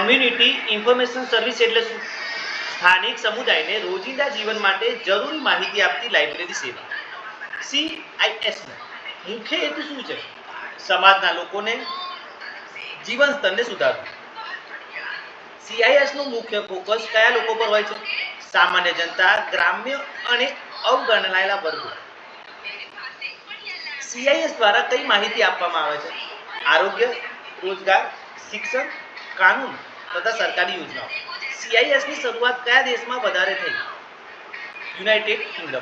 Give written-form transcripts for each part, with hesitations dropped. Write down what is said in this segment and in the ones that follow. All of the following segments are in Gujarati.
કમ્યુનિટી ઇન્ફોર્મેશન સર્વિસ એટલે શું? સ્થાનિક સમુદાયને રોજિંદા જીવન માટે જરૂરી માહિતી આપતી લાઇબ્રેરી સેવા. CIS નો મુખ્ય હેતુ શું છે? સમાજના લોકોને જીવન સ્તરને સુધારવું. CIS નો મુખ્ય ફોકસ કયા લોકો પર હોય છે? સામાન્ય જનતા, ગ્રામ્ય અને અવગણાયેલા વર્ગો. CIS દ્વારા કઈ માહિતી આપવામાં આવે છે? આરોગ્ય, રોજગાર, શિક્ષણ, કાનૂન તથા સરકારી યોજનાઓ. CIS ની શરૂઆત કયા દેશમાં વધારે થઈ? United Kingdom.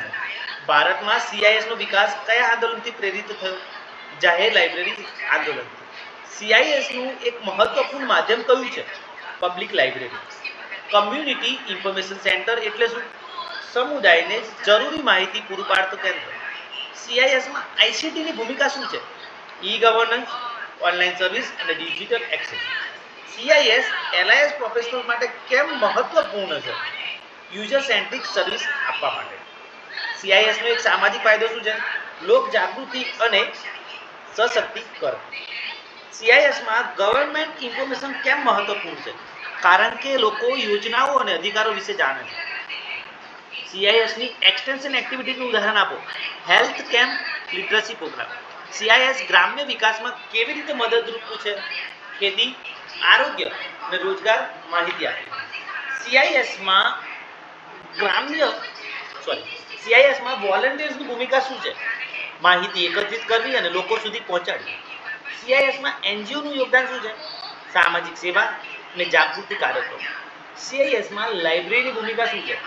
ભારતમાં CIS નો વિકાસ કયા આંદોલનથી પ્રેરિત થયો? જાહેર લાઇબ્રેરી આંદોલન. CIS નું એક મહત્વપૂર્ણ માધ્યમ કયું છે? Public library. Community information centre એટલે શું? સમુદાયને જરૂરી માહિતી પૂરું પાડતું કેન્દ્ર. CIS માં ICT ની ભૂમિકા શું છે? ઈ-ગવર્નન્સ, ઓનલાઈન સર્વિસ અને digital access. CIS LIS professional માટે કેમ મહત્વપૂર્ણ છે? યુઝર સેન્ટ્રિક સર્વિસ આપવા માટે. CIS નો એક સામાજિક ફાયદો શું છે? લોક જાગૃતિ અને સશક્તિકરણ. CIS માં ગવર્નમેન્ટ ઇન્ફોર્મેશન કેમ મહત્વપૂર્ણ છે? કારણ કે લોકો યોજનાઓ અને અધિકારો વિશે જાણે છે. CIS ની એક્સટેન્શન એક્ટિવિટીનું ઉદાહરણ આપો. Health camp, literacy programme. CIS ગ્રામ્ય વિકાસમાં કેવી રીતે મદદરૂપ છે? ખેતી, આરોગ્ય અને રોજગાર માહિતી આપે. CIS માં વોલન્ટિયર્સની ભૂમિકા શું છે? માહિતી એકત્રિત કરવી અને લોકો સુધી પહોંચાડવી. CIS માં NGO નું યોગદાન શું છે? સામાજિક સેવા અને જાગૃતિ કાર્યક્રમો. CIS માં લાઇબ્રેરીની ભૂમિકા શું છે?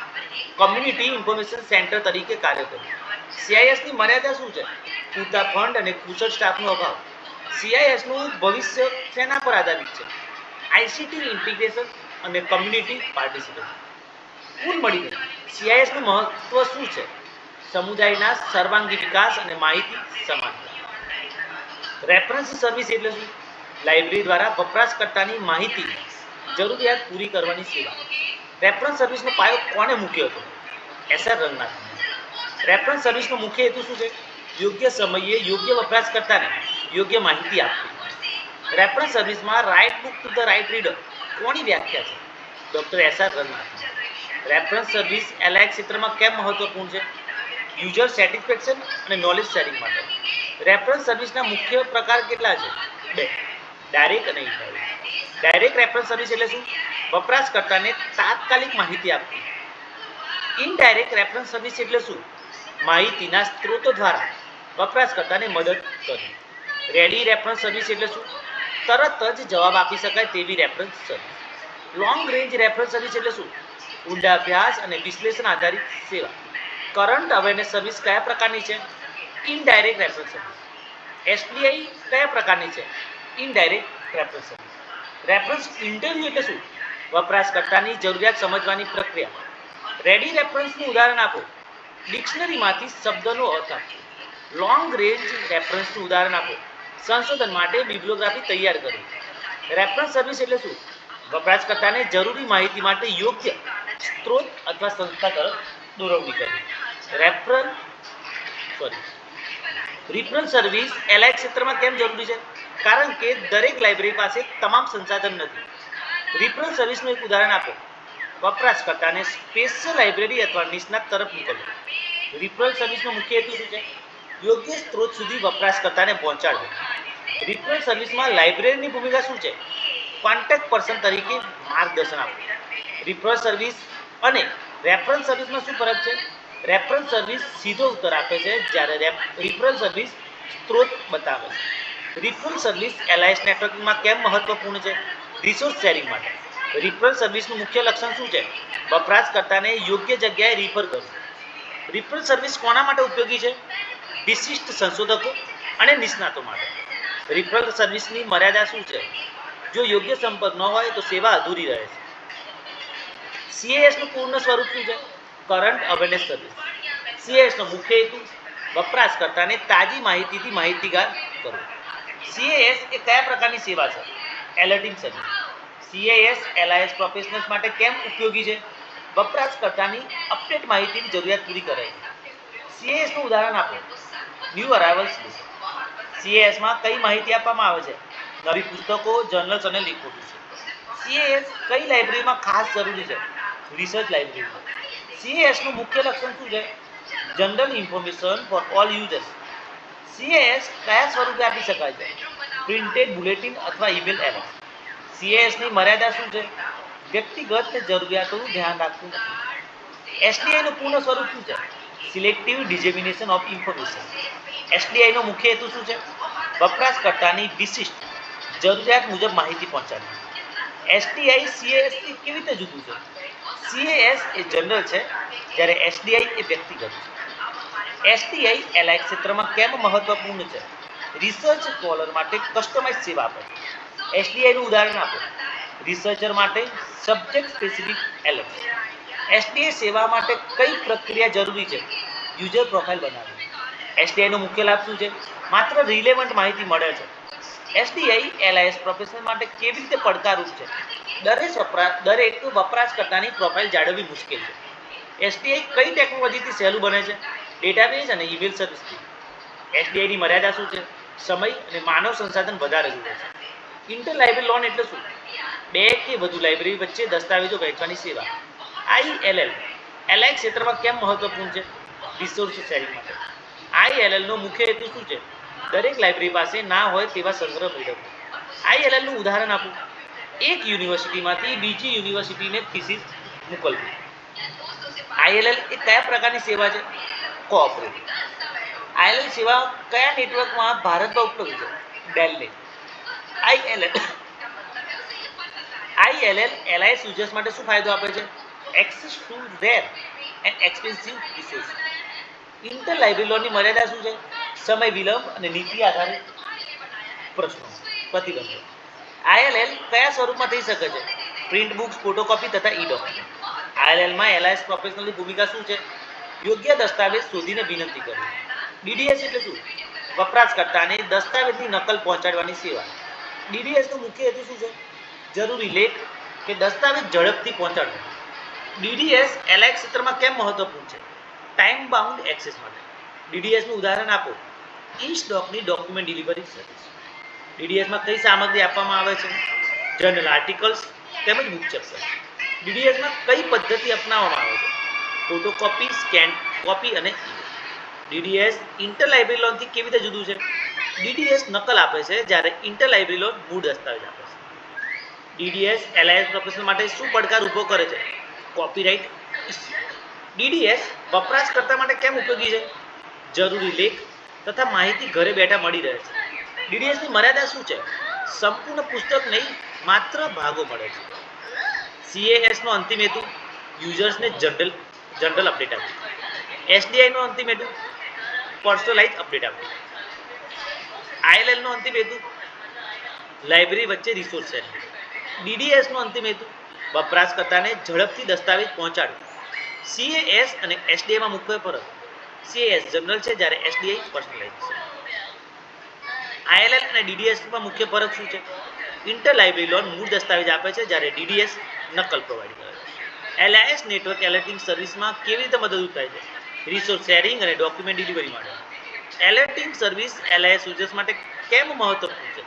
કમ્યુનિટી ઇન્ફોર્મેશન સેન્ટર તરીકે કાર્ય કરે. CIS ની મર્યાદા શું છે? પૂરતા ફંડ અને કુશળ સ્ટાફનો અભાવ. CIS નું ભવિષ્ય શેના પર આધારિત છે? ICT ઇન્ટિગ્રેશન અને કમ્યુનિટી પાર્ટિસિપેશન. કુલ મળીને CIS નું મહત્વ શું છે? સમુદાયના સર્વાંગી વિકાસ અને માહિતી સમાનતા. રેફરન્સ સર્વિસ એટલે શું? લાઇબ્રેરી દ્વારા વપરાશકર્તાની માહિતી જરૂરિયાત પૂરી કરવાની સેવા. રેફરન્સ સર્વિસનો પાયો કોણે મૂક્યો હતો? SR રંગનાથ. રેફરન્સ સર્વિસનો મુખ્ય હેતુ શું છે? યોગ્ય સમયે યોગ્ય વપરાશકર્તાને યોગ્ય માહિતી આપવી. રેફરન્સ સર્વિસમાં right book to the right reader કોની વ્યાખ્યા છે? Doctor SR Ranganath. Reference service LIS ક્ષેત્રમાં કેમ મહત્વપૂર્ણ છે? યુઝર સેટિસ્ફેક્શન અને નોલેજ શેરિંગ માટે. રેફરન્સ સર્વિસના મુખ્ય પ્રકાર કેટલા છે? 2. ડાયરેક્ટ અને ઇનડાયરેક્ટ. ડાયરેક્ટ રેફરન્સ સર્વિસ એટલે શું? વપરાશકર્તાને તાત્કાલિક માહિતી આપવી. ઇનડાયરેક્ટ રેફરન્સ સર્વિસ એટલે શું? માહિતીના સ્ત્રોતો દ્વારા વપરાશકર્તાને મદદ કરવી. રેડી રેફરન્સ સર્વિસ એટલે શું? તરત જ જવાબ આપી શકાય તેવી reference service. Long range reference service એટલે શું? ઊંડા અભ્યાસ અને વિશ્લેષણ આધારિત સેવા. કરંટ અવેરનેસ સર્વિસ કયા પ્રકારની છે? Indirect reference service. SPI કયા પ્રકારની છે? Indirect reference service. Reference interview એટલે શું? વપરાશકર્તાની જરૂરિયાત સમજવાની પ્રક્રિયા. રેડી રેફરન્સનું ઉદાહરણ આપો. ડિક્શનરીમાંથી શબ્દનો અર્થ આપો. લોંગ રેન્જ રેફરન્સનું ઉદાહરણ આપો. સંશોધન માટે બિબ્લિયોગ્રાફી તૈયાર કરવી. રેફરન્સ સર્વિસ એટલે શું? વપરાશકર્તાને જરૂરી માહિતી માટે યોગ્ય સ્ત્રોત અથવા સંસ્થા તરફ દોરવણી કરવી. રિફરન્સ સર્વિસ LIS ક્ષેત્રમાં કેમ જરૂરી છે? કારણ કે દરેક લાઇબ્રેરી પાસે તમામ સંસાધન નથી. રિફરન્સ સર્વિસનું એક ઉદાહરણ આપો. વપરાશકર્તાને સ્પેશિયલ લાઇબ્રેરી અથવા નિષ્ણાત તરફ મોકલવું. રિફરન્સ સર્વિસનો મુખ્ય હેતુ શું છે? યોગ્ય સ્ત્રોત સુધી વપરાશકર્તાને પહોંચાડવું. રિફરન્સ સર્વિસમાં લાઇબ્રેરીની ભૂમિકા શું છે? કોન્ટેક્ટ પર્સન તરીકે માર્ગદર્શન આપવું. રિફરન્સ સર્વિસ અને રેફરન્સ સર્વિસમાં શું ફરક છે? રેફરન્સ સર્વિસ સીધો ઉત્તર આપે છે, જ્યારે રિફરન્સ સર્વિસ સ્ત્રોત બતાવે છે. રિફરન્સ સર્વિસ LIS નેટવર્કિંગમાં કેમ મહત્વપૂર્ણ છે? રિસોર્સ શેરિંગ માટે. રિફરન્સ સર્વિસનું મુખ્ય લક્ષણ શું છે? વપરાશકર્તાને યોગ્ય જગ્યાએ રિફર કરવું. રિફરન્સ સર્વિસ કોના માટે ઉપયોગી છે? વિશિષ્ટ સંશોધકો અને નિષ્ણાતો માટે. રિફરન્સ સર્વિસની મર્યાદા શું છે? જો યોગ્ય સંપર્ક ન હોય તો સેવા અધૂરી રહે છે. CIS નું પૂર્ણ સ્વરૂપ શું છે? Current awareness service. CIS નો મુખ્ય હેતુ વપરાશકર્તાને તાજી માહિતીથી માહિતીગાર કરવો. CIS એ કયા પ્રકારની સેવા છે? એલર્ટિંગ સર્વિસ. CIS LIS પ્રોફેશનલ્સ માટે કેમ ઉપયોગી છે? વપરાશકર્તાની અપડેટ માહિતીની જરૂરિયાત પૂરી કરે છે. CIS નું ઉદાહરણ આપો. New અરાઇવલ્સ list. CIS માં કઈ માહિતી આપવામાં આવે છે? નવી પુસ્તકો, જર્નલ્સ અને રિપોર્ટ. સીએએસ કઈ લાઇબ્રેરીમાં ખાસ જરૂરી છે? રિસર્ચ લાઇબ્રેરીમાં. સીએએસ નું મુખ્ય લક્ષણ શું છે? General information for all users. CAS કયા સ્વરૂપે આપી શકાય છે? પ્રિન્ટેડ બુલેટિન અથવા ઈમેલ એલર્ટ. સીએએસ ની મર્યાદા શું છે? વ્યક્તિગત જરૂરિયાતોનું ધ્યાન રાખવું નથી. એસડીઆઈ નું પૂર્ણ સ્વરૂપ શું છે? Selective dissemination of information. SDI નો મુખ્ય હેતુ શું છે? વપરાશકર્તાની વિશિષ્ટ જરૂરિયાત મુજબ માહિતી પહોંચાડવી. એસડીઆઈ સીએએસ થી કેવી રીતે જુદું છે? સીએએસ એ જનરલ છે, જ્યારે એસડીઆઈ એ વ્યક્તિગત છે. એસડીઆઈ એલઆઈ ક્ષેત્રમાં કેમ મહત્વપૂર્ણ છે? રિસર્ચ સ્કોલર માટે કસ્ટમાઇઝ સેવા આપે છે. એસડીઆઈ નું ઉદાહરણ આપો. રિસર્ચર માટે સબ્જેક્ટ સ્પેસિફિક એલર્ટ. એસડીઆઈ સેવા માટે કઈ પ્રક્રિયા જરૂરી છે? યુઝર પ્રોફાઇલ બનાવવી. એસડીઆઈ નો મુખ્ય લાભ શું છે? માત્ર રિલેવન્ટ માહિતી મળે છે. એસડીઆઈ એલઆઈએસ પ્રોફેશનલ માટે કેવી રીતે પડકારરૂપ છે? દરેક વપરાશકર્તાની પ્રોફાઇલ જાળવવી મુશ્કેલ છે. એસડીઆઈ કઈ ટેકનોલોજીથી સહેલું બને છે? ડેટાબેઝ અને ઈમેલ સર્વિસથી. એસડીઆઈની મર્યાદા શું છે? સમય અને માનવ સંસાધન વધારે જોઈએ છે. ઇન્ટર લાઇબ્રેરી લોન એટલે શું? બે કે વધુ લાઇબ્રેરી વચ્ચે દસ્તાવેજો વહેંચવાની સેવા. આઈએલએલ એલઆઈ ક્ષેત્રમાં કેમ મહત્વપૂર્ણ છે? રિસોર્સ શેરિંગ માટે. આઈએલએલ નો મુખ્ય હેતુ શું છે? દરેક લાઇબ્રેરી પાસે ના હોય તેવા સંગ્રહ મેળવવો. આઈએલએલ નું ઉદાહરણ આપો. એક યુનિવર્સિટીમાંથી બીજી યુનિવર્સિટીને થીસીસ મોકલવી. આઈએલએલ એ કયા પ્રકારની સેવા છે? કોઓપરેટિવ. આઈએલએલ સેવા કયા નેટવર્કમાં ભારતમાં ઉપલબ્ધ છે? ડેલનેટ. આઈએલએલ એલઆઈએસ યુઝર્સ માટે શું ફાયદો આપે છે? Access two rare and expensive resource. Inter library લોનની મર્યાદા શું છે? સમય વિલંબ અને નીતિ આધારિત પ્રશ્નો પ્રતિબંધો. આઈએલએલ કયા સ્વરૂપમાં થઈ શકે છે? પ્રિન્ટ બુક્સ, ફોટોકોપી તથા ઈ ડોક્યુમેન્ટ. આઈએલએલમાં એલઆઈએસ પ્રોફેશનલની ભૂમિકા શું છે? યોગ્ય દસ્તાવેજ શોધીને વિનંતી કરવી. ડીડીએસ એટલે શું? વપરાશકર્તાને દસ્તાવેજની નકલ પહોંચાડવાની સેવા. ડીડીએસ નો મુખ્ય હેતુ શું છે? જરૂરી લેખ કે દસ્તાવેજ ઝડપથી પહોંચાડવો. ડીડીએસ એલઆઈ ક્ષેત્રમાં કેમ મહત્વપૂર્ણ છે? ટાઈમ બાઉન્ડ એક્સેસ માટે. ડીડીએસ નું ઉદાહરણ આપો. ઈ સ્ટોકની ડોક્યુમેન્ટ ડિલિવરી સર્વિસ. ડીડીએસમાં કઈ સામગ્રી આપવામાં આવે છે? જર્નલ આર્ટિકલ્સ તેમજ બુક ચેપ્ટર. ડીડીએસમાં કઈ પદ્ધતિ અપનાવવામાં આવે છે? ફોટોકોપી, સ્કેન કોપી અને ડીડીએસ ઇન્ટર લાઇબ્રેરી લોનથી કેવી રીતે જુદું છે? ડીડીએસ નકલ આપે છે, જ્યારે ઇન્ટર લાઇબ્રેરી લોન મૂળ દસ્તાવેજ આપે છે. ડીડીએસ એલઆઈએસ પ્રોફેશનલ માટે શું પડકાર ઊભો કરે છે? Copyright issue. ડીડીએસ વપરાશકર્તા માટે કેમ ઉપયોગી છે? જરૂરી લેખ તથા માહિતી ઘરે બેઠા મળી રહે છે. ડીડીએસની મર્યાદા શું છે? સંપૂર્ણ પુસ્તક નહીં, માત્ર ભાગો મળે છે. સીએએસ નો અંતિમ હેતુ યુઝર્સને જનરલ અપડેટ આપવી. એસડીઆઈ નો અંતિમ હેતુ પર્સનલાઇઝ અપડેટ આપવી. આઈએલએલ નો અંતિમ હેતુ લાઇબ્રેરી વચ્ચે રિસોર્સ શેરિંગ. ડીડીએસ નો અંતિમ હેતુ વપરાશકર્તાને ઝડપથી દસ્તાવેજ પહોંચાડવું. સીએએસ અને એસડીઆઈમાં મુખ્ય ફરક. સીએએસ જનરલ છે, જ્યારે એસડીઆઈ પર્સનલાઇઝ છે. આઈએલએલ અને ડીડીએસમાં મુખ્ય ફરક શું છે? ઇન્ટર લાઇબ્રેરી લોન મૂળ દસ્તાવેજ આપે છે, જ્યારે ડીડીએસ નકલ પ્રોવાઈડ કરે છે. એલઆઈએસ નેટવર્ક એલર્ટિંગ સર્વિસમાં કેવી રીતે મદદ થાય છે? રિસોર્સ શેરિંગ અને ડોક્યુમેન્ટ ડિલિવરી માટે. એલર્ટિંગ સર્વિસ એલઆઈએસ યુઝર્સ માટે કેમ મહત્વપૂર્ણ છે?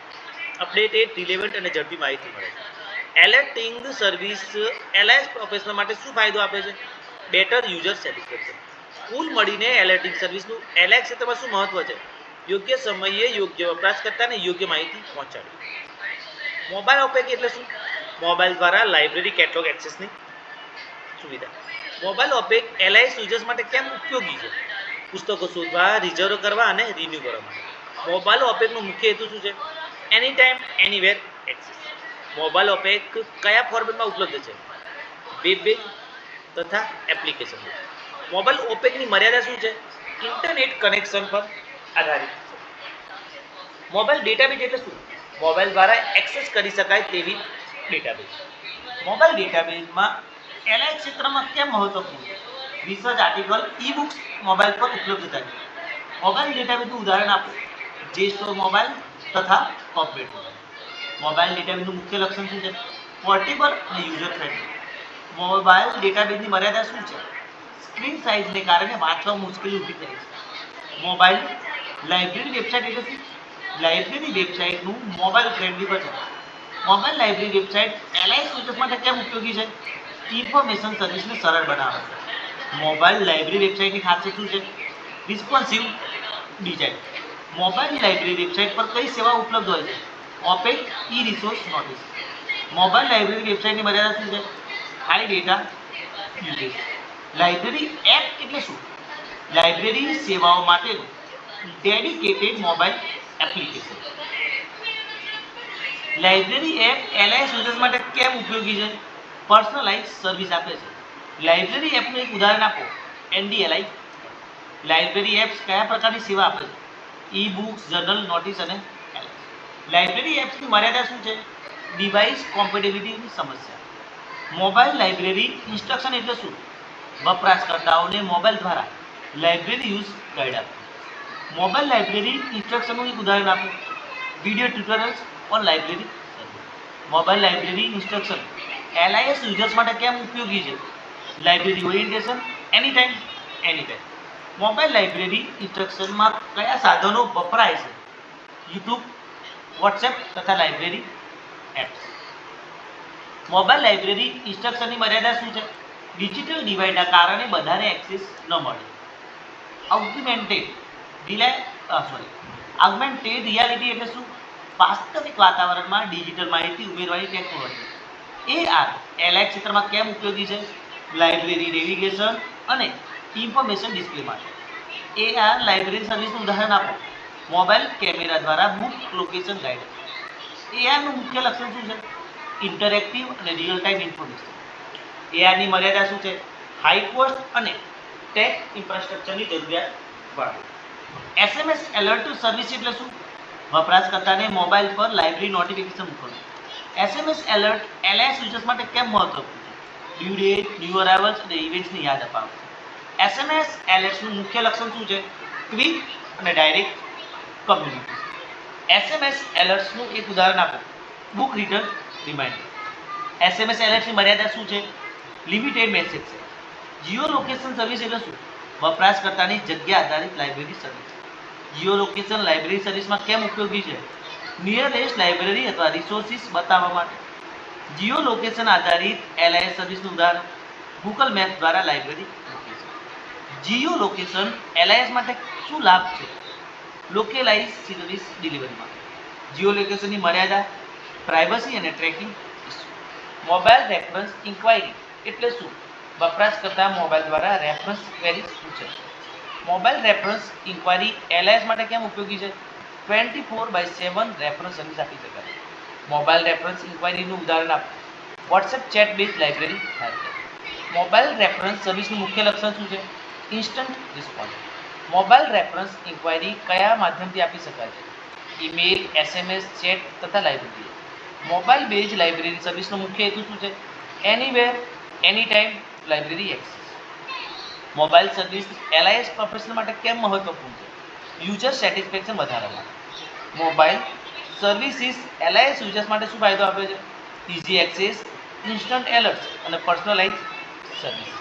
અપડેટેડ, રિલેવન્ટ અને ઝડપી માહિતી મળે છે. એલર્ટિંગ સર્વિસ એલઆઈએસ પ્રોફેશનલ માટે શું ફાયદો આપે છે? Better user satisfaction. કુલ મળીને એલર્ટિંગ સર્વિસનું એલઆઈ ક્ષેત્રમાં શું મહત્વ છે? યોગ્ય સમયે યોગ્ય વપરાશકર્તાને યોગ્ય માહિતી પહોંચાડવી. મોબાઈલ ઓપેક એટલે શું? મોબાઈલ દ્વારા લાઇબ્રેરી કેટલોગ એક્સેસની સુવિધા. મોબાઈલ ઓપેક એલઆઈએસ યુઝર્સ માટે કેમ ઉપયોગી છે? પુસ્તકો શોધવા, રિઝર્વ કરવા અને રિન્યૂ કરવા માટે. મોબાઈલ ઓપેકનો મુખ્ય હેતુ શું છે? Any time anywhere access. Mobile OPAC કયા ફોર્મેટમાં ઉપલબ્ધ છે? વેબ પેજ તથા એપ્લિકેશન. મોબાઈલ ઓપેકની મર્યાદા શું છે? ઇન્ટરનેટ કનેક્શન પર આધારિત છે. મોબાઈલ ડેટાબેઝ એટલે શું? મોબાઈલ દ્વારા એક્સેસ કરી શકાય તેવી ડેટાબેઝ. મોબાઈલ ડેટાબેઝમાં એલઆઈ ક્ષેત્રમાં કેમ મહત્વપૂર્ણ છે? Research article, e books mobile પર ઉપલબ્ધ થાય છે. મોબાઈલ ડેટાબેઝનું ઉદાહરણ આપો. JSTOR મોબાઈલ તથા પબમેડ. મોબાઈલ ડેટાબેઝનું મુખ્ય લક્ષણ શું છે? પોર્ટેબલ અને યુઝર ફ્રેન્ડલી. મોબાઈલ ડેટાબેઝની મર્યાદા શું છે? સ્ક્રીન સાઇઝને કારણે વાંચવા મુશ્કેલી ઊભી થાય છે. મોબાઈલ લાઇબ્રેરી વેબસાઇટ એટલે શું? લાઇબ્રેરી વેબસાઇટનું mobile friendly version. Mobile library website LIS users માટે કેમ ઉપયોગી છે? ઇન્ફોર્મેશન સર્વિસને સરળ બનાવે છે. મોબાઈલ લાઇબ્રેરી વેબસાઇટની ખાસિયત શું છે? Responsive design. Mobile library website પર કઈ સેવા ઉપલબ્ધ હોય છે? ઓપેક ઈ રિસોર્સ નોટિસ. મોબાઈલ લાઇબ્રેરી વેબસાઇટની મર્યાદા શું છે? High data usage. Library app એટલે શું? લાઇબ્રેરી સેવાઓ માટેનું dedicated mobile application. Library app LIS users માટે કેમ ઉપયોગી છે? પર્સનલાઇઝ સર્વિસ આપે છે. લાઇબ્રેરી એપનું એક ઉદાહરણ આપો. NDLI. લાઇબ્રેરી એપ્સ કયા પ્રકારની સેવા આપે છે? ઈ બુક્સ, જર્નલ, નોટિસ અને LIS. લાઇબ્રેરી એપ્સની મર્યાદા શું છે? ડિવાઇસ કોમ્પેટિબિલિટીની સમસ્યા. મોબાઈલ લાઇબ્રેરી ઇન્સ્ટ્રક્શન એટલે શું? વપરાશકર્તાઓને મોબાઈલ દ્વારા લાઇબ્રેરી યુઝ ગાઈડ આપો. મોબાઈલ લાઇબ્રેરી ઇન્સ્ટ્રક્શનનું એક ઉદાહરણ આપો. Video tutorials on library service. Mobile library instruction LIS users માટે કેમ ઉપયોગી છે? લાઇબ્રેરી ઓરિએન્ટેશન એની ટાઈમ એની ટાઈમ. મોબાઈલ લાઇબ્રેરી ઇન્સ્ટ્રક્શનમાં કયા સાધનો વપરાય છે? યુટ્યુબ, વોટ્સએપ તથા લાઇબ્રેરી એપ્સ. મોબાઈલ લાઇબ્રેરી ઇન્સ્ટ્રક્શનની મર્યાદા શું છે? ડિજિટલ ડિવાઇડના કારણે બધાને એક્સેસ ન મળે. ઓગમેન્ટેડ રિયાલિટી એટલે શું? વાસ્તવિક વાતાવરણમાં ડિજિટલ માહિતી ઉમેરવાની ટેકનોલોજી. AR LIS ક્ષેત્રમાં કેમ ઉપયોગી છે? લાઇબ્રેરી નેવિગેશન અને ઇન્ફોર્મેશન ડિસ્પ્લે માટે. AR લાઇબ્રેરી સર્વિસનું ઉદાહરણ આપો. મોબાઈલ કેમેરા દ્વારા બુક લોકેશન ગાઈડ. ARનું મુખ્ય લક્ષણ શું છે? ઇન્ટરેક્ટિવ અને રિયલ ટાઈમ ઇન્ફોર્મેશન. ARની મર્યાદા શું છે? હાઈ કોસ્ટ અને ટેક ઇન્ફ્રાસ્ટ્રક્ચરની જરૂરિયાત વાળું. SMS એલર્ટ સર્વિસ એટલે શું? વપરાશકર્તાને મોબાઈલ પર લાઇબ્રેરી નોટિફિકેશન મોકલવું. SMS એલર્ટ LIS યુઝર્સ માટે કેમ મહત્વપૂર્ણ છે? ડ્યુ ડેટ, ન્યૂ અરાઇવલ્સ અને ઇવેન્ટ્સની યાદ અપાવે છે. SMS એલર્ટ્સનું મુખ્ય લક્ષણ શું છે? ક્વિક અને ડાયરેક્ટ કમ્યુનિકેશન. SMS એલર્ટ્સનું એક ઉદાહરણ આપો. Book return reminder. SMS એલર્ટ્સની મર્યાદા શું છે? લિમિટેડ મેસેજ છે. જીઓ લોકેશન સર્વિસ એટલે શું? વપરાશકર્તાની જગ્યા આધારિત library service. Jio location library સર્વિસમાં કેમ ઉપયોગી છે? નિયરેસ્ટ લાઇબ્રેરી અથવા રિસોર્સિસ બતાવવા માટે. જીઓ લોકેશન આધારિત LIS સર્વિસનું ઉદાહરણ ગૂગલ મેપ દ્વારા library location. Jio location LIS માટે શું લાભ છે? લોકેલાઇઝ સર્વિસ ડિલિવરી માટે. જીઓ લોકેશનની મર્યાદા પ્રાઇવસી અને tracking issue. Mobile reference enquiry એટલે શું? વપરાશકર્તા મોબાઈલ દ્વારા રેફરન્સ ક્વેરીઝ પૂછે છે. મોબાઈલ રેફરન્સ ઇન્ક્વાયરી LIS માટે કેમ ઉપયોગી છે? 24/7 રેફરન્સ સર્વિસ આપી શકાય. મોબાઈલ રેફરન્સ ઇન્ક્વાયરીનું ઉદાહરણ આપો. WhatsApp chat base library help. Mobile reference સર્વિસનું મુખ્ય લક્ષણ શું છે? Instant response. Mobile reference inquiry કયા માધ્યમથી આપી શકાય છે? ઈમેલ, SMS, ચેટ તથા લાઇબ્રેરી. મોબાઈલ બેઝ લાઇબ્રેરી સર્વિસનો મુખ્ય હેતુ શું છે? Anywhere any time library access. Mobile service LIS professional માટે કેમ મહત્વપૂર્ણ છે? યુઝર સેટિસ્ફેક્શન વધારવા માટે. મોબાઈલ સર્વિસીસ LIS યુઝર્સ માટે શું ફાયદો આપે છે? ઇઝી એક્સેસ, ઇન્સ્ટન્ટ એલર્ટ્સ અને personalize service.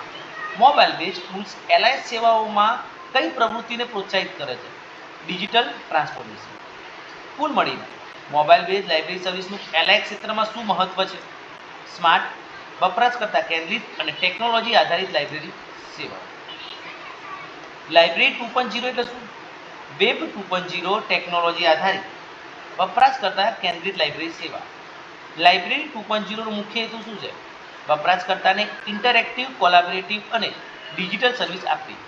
Mobile base tools LIS સેવાઓમાં કઈ પ્રવૃત્તિને પ્રોત્સાહિત કરે છે? Digital transformation. કુલ મળીને મોબાઈલ બેઝ લાઇબ્રેરી સર્વિસનું LIS ક્ષેત્રમાં શું મહત્વ છે? સ્માર્ટ, વપરાશકર્તા કેન્દ્રિત અને ટેકનોલોજી આધારિત લાઇબ્રેરી સેવાઓ. લાઇબ્રેરી 2.0 એટલે શું? વેબ 2.0 ટેકનોલોજી આધારિત વપરાશકર્તા કેન્દ્રિત લાઇબ્રેરી સેવા. લાઇબ્રેરી 2.0 નો મુખ્ય હેતુ શું છે? વપરાશકર્તાને ઇન્ટરેક્ટિવ, કોલાબોરેટિવ અને ડિજિટલ સર્વિસ આપવી.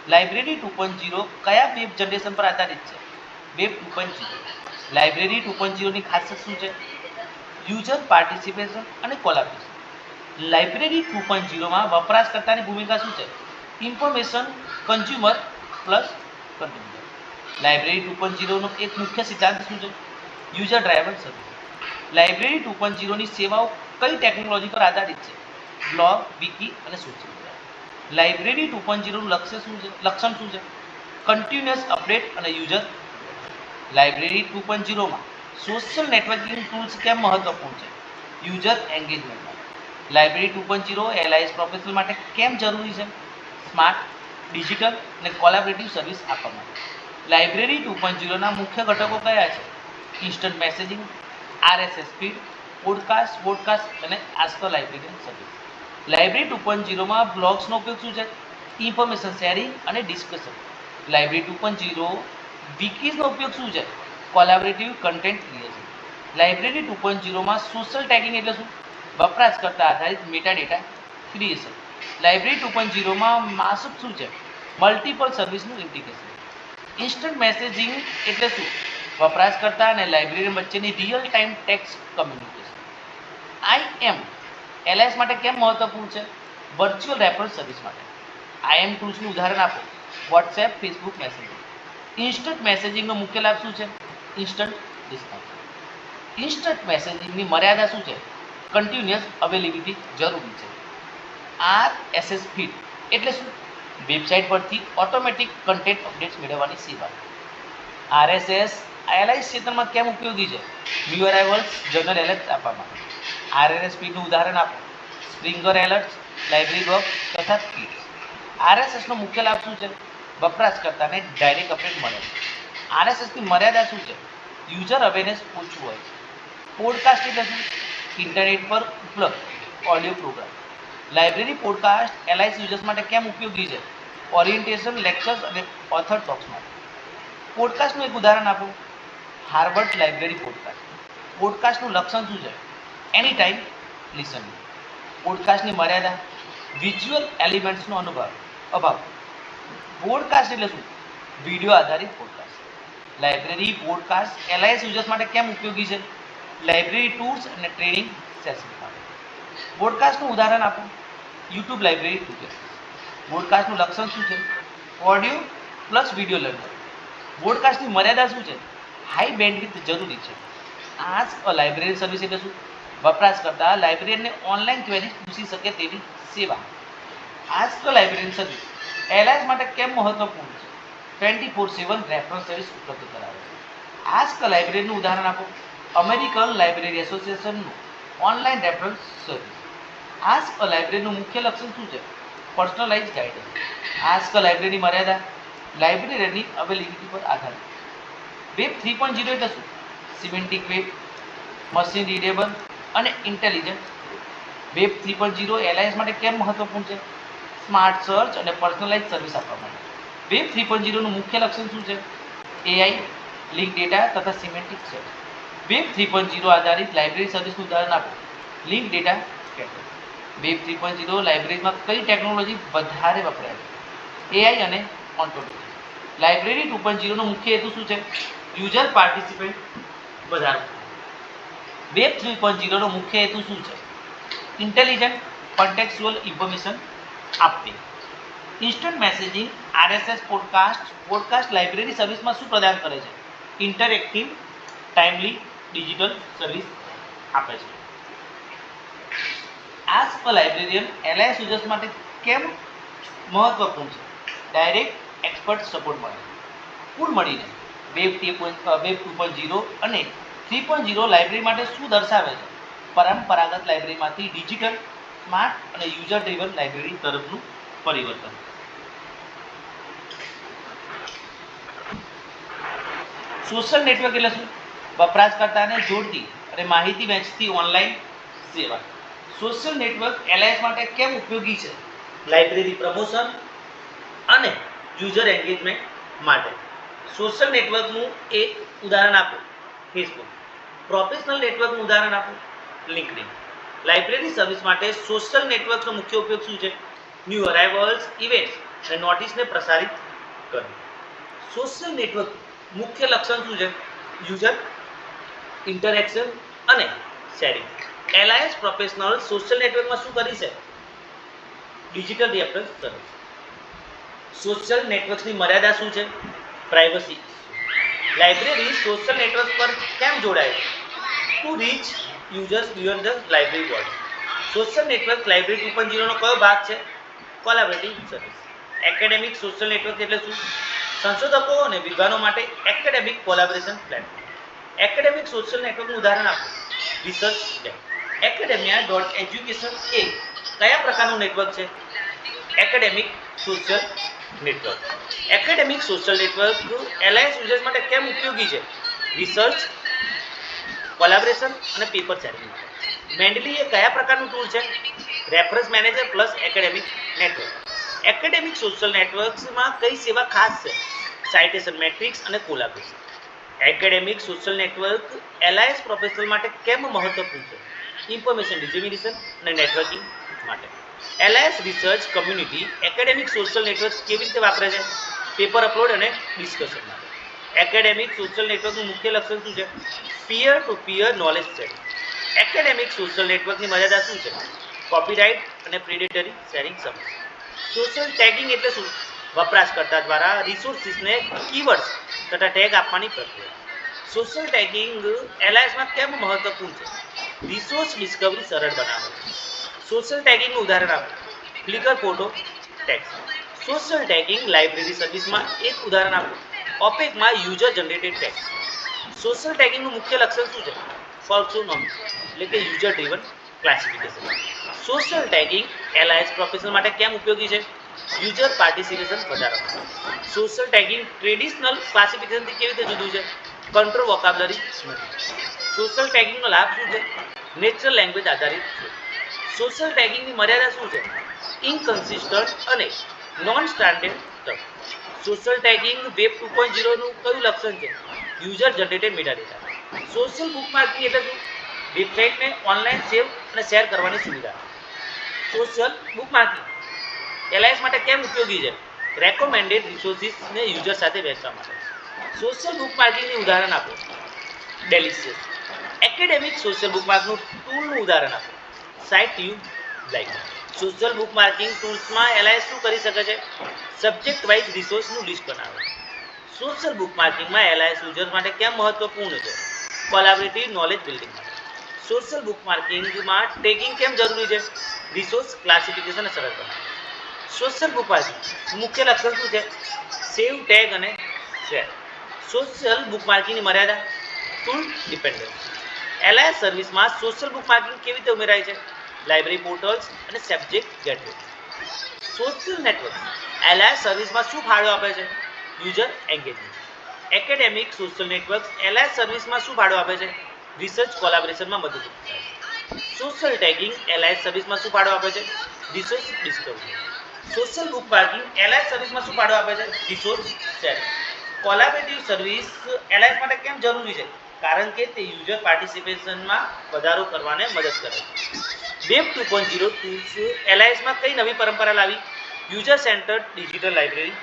લાઇબ્રેરી 2.0 કયા વેબ જનરેશન પર આધારિત છે? વેબ 2.0. લાઇબ્રેરી 2.0 ની ખાસિયત શું છે? યુઝર પાર્ટિસિપેશન અને કોલાબોરેશન. લાઇબ્રેરી 2.0 માં વપરાશકર્તાની ભૂમિકા શું છે? Information consumer plus કન્ટ્રીબ્યુટર. લાઇબ્રેરી 2.0 નો એક મુખ્ય સિદ્ધાંત શું છે? User driven service. લાઇબ્રેરી 2.0 ની સેવાઓ કઈ ટેકનોલોજી પર આધારિત છે? બ્લોગ, વિકી અને સોશિયલ મીડિયા. લાઇબ્રેરી 2.0 નું લક્ષણ શું છે? કન્ટિન્યુઅસ અપડેટ અને યુઝર. લાઇબ્રેરી 2.0 માં સોશિયલ નેટવર્કિંગ ટૂલ્સ કેમ મહત્વપૂર્ણ છે? યુઝર એન્ગેજમેન્ટ માટે. લાઇબ્રેરી 2.0 LIS પ્રોફેશનલ માટે કેમ જરૂરી છે? સ્માર્ટ, ડિજિટલ અને કોલાબોરેટિવ સર્વિસ આપવા માટે. લાઇબ્રેરી 2.0 ના મુખ્ય ઘટકો કયા છે? Instant messaging, RSS feed, podcast vodcast અને આજકાલ લાઇબ્રેરી સર્વિસ. લાઇબ્રેરી 2.0 માં બ્લોગ્સનો ઉપયોગ શું છે? ઇન્ફોર્મેશન શેરિંગ અને ડિસ્કશન. લાઇબ્રેરી 2.0 વિકીઝનો ઉપયોગ શું છે? કોલેબોરેટિવ કન્ટેન્ટ ક્રિએશન. લાઇબ્રેરી 2.0 માં સોશિયલ ટેગિંગ એટલે શું? વપરાશકર્તા આધારિત મેટા ડેટા ક્રિએશન. લાઇબ્રેરી 2.0 માં માસઅપ શું છે? મલ્ટિપલ સર્વિસનું ઇન્ટિગ્રેશન. ઇન્સ્ટન્ટ મેસેજિંગ એટલે શું? વપરાશકર્તા અને લાઇબ્રેરી વચ્ચેની real time text communication. IM LIS માટે કેમ મહત્વપૂર્ણ છે? વર્ચ્યુઅલ રેફરન્સ સર્વિસ માટે. IM ટૂલ્સનું ઉદાહરણ આપો. WhatsApp, Facebook messaging. ઇન્સ્ટન્ટ મેસેજિંગનો મુખ્ય લાભ શું છે? Instant response. ઇન્સ્ટન્ટ મેસેજિંગની મર્યાદા શું છે? કન્ટિન્યુઅસ અવેલેબિલિટી જરૂરી છે. RSS ફીડ એટલે શું? વેબસાઇટ પરથી ઓટોમેટિક કન્ટેન્ટ અપડેટ્સ મેળવવાની સેવા. RSS LIS ક્ષેત્રમાં કેમ ઉપયોગી છે? ન્યૂ અરાઇવલ્સ જનરલ એલર્ટ આપવા માટે. RSS ફીડનું ઉદાહરણ આપો. સ્પ્રિંગર એલર્ટ્સ, લાઇબ્રેરી વર્ક તથા ફીડ્સ. RSSનો મુખ્ય લાભ શું છે? વપરાશકર્તાને ડાયરેક્ટ અપડેટ મળે છે. RSSની મર્યાદા શું છે? યુઝર અવેરનેસ ઓછું હોય છે. પોડકાસ્ટ એટલે શું? ઇન્ટરનેટ પર ઉપલબ્ધ audio programme. Library podcast LIS users માટે કેમ ઉપયોગી છે? ઓરિએન્ટેશન, લેક્ચર્સ અને ઓથર ટોક્સ માટે. પોડકાસ્ટનું એક ઉદાહરણ આપો. Harvard library podcast. પોડકાસ્ટનું લક્ષણ શું છે? Any time listening. પોડકાસ્ટની મર્યાદા વિઝ્યુઅલ એલિમેન્ટ્સનો અભાવ. પોડકાસ્ટ એટલે શું? વિડીયો આધારિત podcast. Library podcast LIS users માટે કેમ ઉપયોગી છે? લાઇબ્રેરી ટૂર્સ અને ટ્રેનિંગ સેશન માટે. પોડકાસ્ટનું ઉદાહરણ આપો. YouTube library tutorials. પોડકાસ્ટનું લક્ષણ શું છે? Audio plus video learning. પોડકાસ્ટની મર્યાદા શું છે? હાઈ બેન્ડવિડ્થ જરૂરી છે. આસ્ક અ લાઇબ્રેરી સર્વિસ એટલે શું? વપરાશકર્તા લાઇબ્રેરીને ઓનલાઈન ક્વેરી પૂછી શકે તેવી સેવા. Ask a library service LIS માટે કેમ મહત્વપૂર્ણ છે? 24/7 રેફરન્સ સર્વિસ ઉપલબ્ધ કરાવે છે. આસ્ક અ લાઇબ્રેરીનું ઉદાહરણ આપો. અમેરિકન લાઇબ્રેરી એસોસિએશનનું online reference service. Ask a લાઇબ્રેરીનું મુખ્ય લક્ષણ શું છે? Personalize guidance. આસ્ક અ લાઇબ્રેરીની મર્યાદા લાઇબ્રેરીની અવેલેબિલિટી પર આધારિત. વેબ 3.0 એટલે શું? સિમેન્ટિક વેબ, મશીન રીડેબલ અને ઇન્ટેલિજન્ટ. વેબ 3.0 LIS માટે કેમ મહત્વપૂર્ણ છે? સ્માર્ટ સર્ચ અને પર્સનલાઇઝ સર્વિસ આપવા માટે. વેબ 3.0 નું મુખ્ય લક્ષણ શું છે? AI, લિંક ડેટા તથા સિમેન્ટિક સર્ચ. વેબ 3.0 આધારિત લાઇબ્રેરી સર્વિસનું ઉદાહરણ આપો. Link data catalogue. વેબ 3.0 લાઇબ્રેરીમાં કઈ ટેકનોલોજી વધારે વપરાય છે? AI અને ઓન્ટોલોજી. લાઇબ્રેરી 2.0 નો મુખ્ય હેતુ શું છે? યુઝર પાર્ટિસિપેટ વધારવું. વેબ 3.0 નો મુખ્ય હેતુ શું છે? ઇન્ટેલિજન્ટ કોન્ટેક્સ્ચ્યુઅલ ઇન્ફોર્મેશન આપવી. Instant messaging RSS podcast library સર્વિસમાં શું પ્રદાન કરે છે? ઇન્ટરેક્ટિવ, ટાઇમલી ડિજિટલ સર્વિસ આપે છે. Ask a librarian LIS users માટે કેમ મહત્વપૂર્ણ છે? ડાયરેક્ટ એક્સપર્ટ સપોર્ટ મળે. કુલ મળીને વેબ 2.0 અને 3.0 લાઇબ્રેરી માટે શું દર્શાવે છે? પરંપરાગત લાઇબ્રેરીમાંથી ડિજિટલ, સ્માર્ટ અને યુઝર ડ્રિવન લાઇબ્રેરી તરફનું પરિવર્તન. સોશિયલ નેટવર્ક એટલે શું? વપરાશકર્તાને જોડતી અને માહિતી વહેંચતી ઓનલાઈન સેવા. સોશિયલ નેટવર્ક LIS માટે કેમ ઉપયોગી છે? લાઇબ્રેરી પ્રમોશન અને યુઝર એન્ગેજમેન્ટ માટે. સોશિયલ નેટવર્કનું એક ઉદાહરણ આપો. ફેસબુક. પ્રોફેશનલ નેટવર્કનું ઉદાહરણ આપો. લિંક્ડઇન. લાઇબ્રેરી સર્વિસ માટે સોશિયલ નેટવર્કનો મુખ્ય ઉપયોગ શું છે? ન્યૂ અરાઇવલ્સ, ઇવેન્ટ્સ અને નોટિસને પ્રસારિત કરવું. સોશિયલ નેટવર્ક મુખ્ય લક્ષણ શું છે? યુઝર ઇન્ટરેક્શન અને શેરિંગ. LIS પ્રોફેશનલ સોશિયલ નેટવર્કમાં શું કરી છે? Digital reference service. સોશિયલ નેટવર્ક્સની મર્યાદા શું છે? પ્રાઇવસી. લાઇબ્રેરી સોશિયલ નેટવર્ક પર કેમ જોડાય છે? To reach users beyond the library walls. Social network library 2.0 નો કયો ભાગ છે? કોલેબોરેટિવ સર્વિસ. એકેડેમિક સોશિયલ નેટવર્ક એટલે શું? સંશોધકો અને વિદ્વાનો માટે academic collaboration platform. Academic social નેટવર્કનું ઉદાહરણ આપો. Research lab. academia.education એ કયા પ્રકારનું નેટવર્ક છે? Academic social network. Academic social network LIS users માટે કેમ ઉપયોગી છે? રિસર્ચ, કોલેબોરેશન અને પેપર શેરિંગ માટે. મેન્ડલી એ કયા પ્રકારનું ટૂલ છે? Reference manager plus academic network. Academic social નેટવર્ક્સમાં કઈ સેવા ખાસ છે? સાઇટેશન મેટ્રિક્સ અને collaboration. Academic social network LIS professional માટે કેમ મહત્વપૂર્ણ છે? ઇન્ફોર્મેશન ડિસેમિનેશન અને નેટવર્કિંગ માટે. LIS research community academic social network કેવી રીતે વાપરે છે? પેપર અપલોડ અને ડિસ્કશન માટે. એકેડેમિક સોશિયલ નેટવર્કનું મુખ્ય લક્ષણ શું છે? Peer to peer knowledge sharing. Academic social નેટવર્કની મર્યાદા શું છે? કોપીરાઇટ અને પ્રેડેટરી શેરિંગ સમસ્યા. સોશિયલ ટેગિંગ એટલે શું? વપરાશકર્તા દ્વારા રિસોર્સિસને કીવર્ડ્સ તથા ટેગ આપવાની પ્રક્રિયા. સોશિયલ ટેગિંગ એલઆઈએસમાં કેમ મહત્વપૂર્ણ છે? રિસોર્સ ડિસ્કવરી સરળ બનાવે છે. સોશિયલ ટેગિંગનું ઉદાહરણ આપો. Flicker photo tags. Social tagging library સર્વિસમાં એક ઉદાહરણ આપો. ઓપેકમાં યુઝર જનરેટેડ ટેગ્સ. સોશિયલ ટેગિંગનું મુખ્ય લક્ષણ શું છે? ફોર્ક્સોનોમી એટલે કે user driven classification. Social tagging એલઆઈએસ professional માટે કેમ ઉપયોગી છે? યુઝર પાર્ટિસિપેશન વધારવા. સોશિયલ ટેગિંગ ટ્રેડિશનલ ક્લાસિફિકેશનથી કેવી રીતે જુદું છે? કંટ્રોલ વોકાબ્યુલરી નથી. સોશિયલ ટેગિંગનો લાભ શું છે? નેચરલ લેંગ્વેજ આધારિત છે. સોશિયલ ટેગિંગની મર્યાદા શું છે? ઇનકન્સિસ્ટન્ટ અને non standard term. Social tagging web 2.0 નું કયું લક્ષણ છે? User generated metadata. સોશિયલ બુકમાર્કિંગ એટલે શું? વેબસાઇટને ઓનલાઈન સેવ અને શેર કરવાની સુવિધા. સોશિયલ બુકમાર્કિંગ એલઆઈએસ માટે કેમ ઉપયોગી છે? રેકોમેન્ડેડ રિસોર્સિસને યુઝર સાથે વહેંચવા માટે. સોશિયલ બુકમાર્કિંગની ઉદાહરણ આપો. ડેલિશિયસ. એકેડેમિક સોશિયલ બુકમાર્કનું ટૂલનું ઉદાહરણ આપો. CiteULike. Social bookmarking ટૂલ્સમાં એલઆઈએસ શું કરી શકે છે? સબ્જેક્ટ વાઇઝ રિસોર્સનું લિસ્ટ બનાવે. સોશિયલ બુકમાર્કિંગમાં એલઆઈએસ યુઝર્સ માટે કેમ મહત્વપૂર્ણ છે? કોલાબરેટિવ નોલેજ બિલ્ડિંગ માટે. સોશિયલ બુકમાર્કિંગમાં ટેગિંગ કેમ જરૂરી છે? રિસોર્સ ક્લાસિફિકેશન સરળ બનાવે. સોશિયલ બુકમાર્કિંગ મુખ્ય લક્ષણ શું છે? સેવ ટેગ અને શેર. સોશિયલ બુકમાર્કિંગની મર્યાદા ટૂલ ડિપેન્ડન્સ. એલઆઈએસ સર્વિસમાં સોશિયલ બુકમાર્કિંગ કેવી રીતે ઉમેરાય છે? લાઇબ્રેરી પોર્ટલ્સ અને સબ્જેક્ટ ગેટવે. સોશિયલ નેટવર્ક એલઆઈએસ સર્વિસમાં શું ફાળો આપે છે? User engagement. Academic social networks એલઆઈએસ સર્વિસમાં શું ફાળો આપે છે? રિસર્ચ કોલાબોરેશનમાં મદદ કરે છે. સોશિયલ ટેગિંગ એલઆઈએસ સર્વિસમાં શું ફાળો આપે છે? Resource discovery. Social bookmarking LIS સર્વિસમાં શું ફાળો આપે છે? Resource sharing. Collaborative service LIS માટે કેમ જરૂરી છે? કારણ કે તે યુઝર પાર્ટિસિપેશનમાં વધારો કરવાને મદદ કરે છે. વેબ 2.0 ટૂલ્સ એલઆઈએસમાં કઈ નવી પરંપરા લાવી? User centred digital library.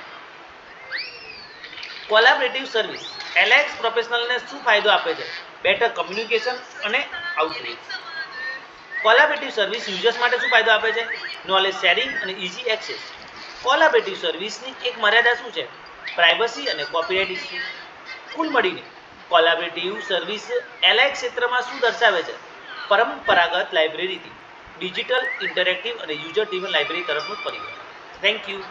Collaborative service LIS પ્રોફેશનલને શું ફાયદો આપે છે? બેટર કમ્યુનિકેશન અને આઉટરીચ. કોલાબરેટિવ સર્વિસ યુઝર્સ માટે શું ફાયદો આપે છે? નોલેજ શેરિંગ અને ઇઝી એક્સેસ. કોલાબરેટિવ સર્વિસની એક મર્યાદા શું છે? પ્રાઇવસી અને કોપીરાઇટ ઇસ્યુ. કુલ મળીને કોલાબરેટિવ સર્વિસ એલઆઈએસ ક્ષેત્રમાં શું દર્શાવે છે? પરંપરાગત લાઇબ્રેરીથી ડિજિટલ ઇન્ટરેક્ટિવ અને યુઝર ડ્રીવન લાઇબ્રેરી તરફનું પરિવર્તન. Thank you.